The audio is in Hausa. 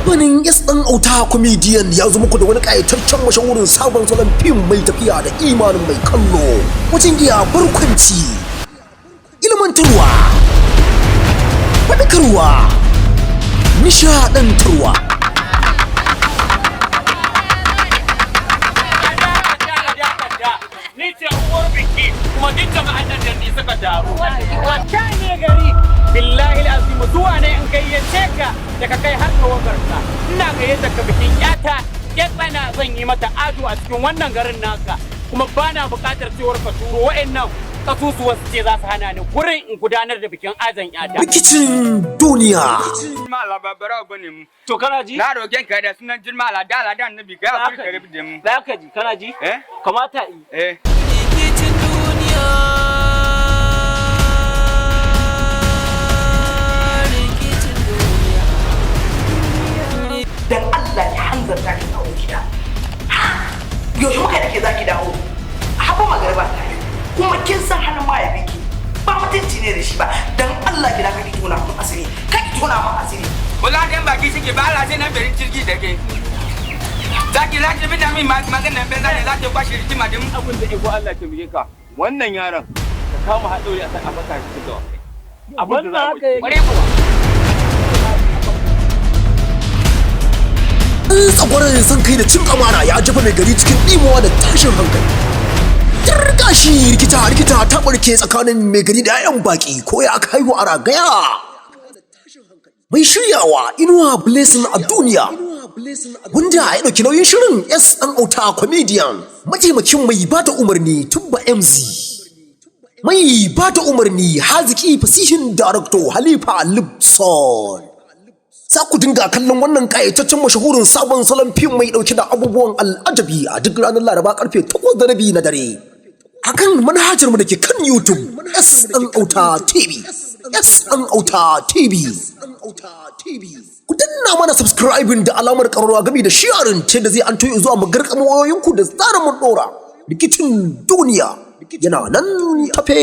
Kamfanin ɗan auta comedian ya zo muku da wani ƙayataccen mashahurin sabon salon fim mai tafiya da imanin mai kallo wajen iya barkwanci, ilmantarwa, faɗakarwa, nishaɗantarwa. Ni ce uwar biki kuma duk jama'an nan da ni suka taru. Wata ne gari billahi al'azim zuwa ne in gayyace ka da ka kai har tawagarka. Ina gayyata ka bikin yata ya tsana zan yi mata ado a cikin wannan garin naka kuma bana buƙatar cewar ka turo wa'annan kasusuwa su ce za su hana ni gurin in gudanar da bikin azan yata. Rikicin duniya. Mala babara bane mu. To kana ji? Na roƙen ka da sunan jirma ala da annabi ga ku kare da mu. Za ka ji kana ji? Kamata yi. Rikicin duniya. Rikicin duniya. Dan Allah ya hanzarta ki dawo gida. Yaushe muka da ke za ki dawo? Haba magarba ta yi. Kuma kin san hannun mahaifinki ba mutunci ne da shi ba. Dan Allah ki da ka ki tona mun asiri. Ka ki tona mun asiri. Wala dan baki suke ba Allah sai na bari jirgi da ke. Zaki laki bi da min maganar benza ne zaki kwashi rigima din Abin da ego Allah ta biye ka. Wannan yaron ka kama haɗori a saka shi da wakai. Abin da haka yake. Tsagwaron san kai da cin amana ya jefa mai gari cikin ɗimuwa da tashin hankali. Targa shi rikita ta barke tsakanin mai gari da 'ya'yan baki ko ya aka haihu a ragaya. Mai shiryawa Inuwa Blessing a Duniya, wanda ya ɗauki nauyin shirin ɗan auta comedian, mataimakin mai bata umarni Tubba MZ, mai bata umarni haziki fasihin darakto Halifa Lipson. Za ku dinga kallon wannan ƙayataccen mashahurin sabon salon fim mai ɗauke da abubuwan al'ajabi a duk ranar Laraba karfe 8:30 na dare. Akan manhajar mu da ke kan YouTube ɗan auta TV. ɗan auta TV. Ku danna mana subscribing da alamar ƙararrawa gami da sharing ce da zai an toyo zuwa magarƙamin wayoyinku da tsarin mun ɗora. Rikicin duniya yana nan tafe.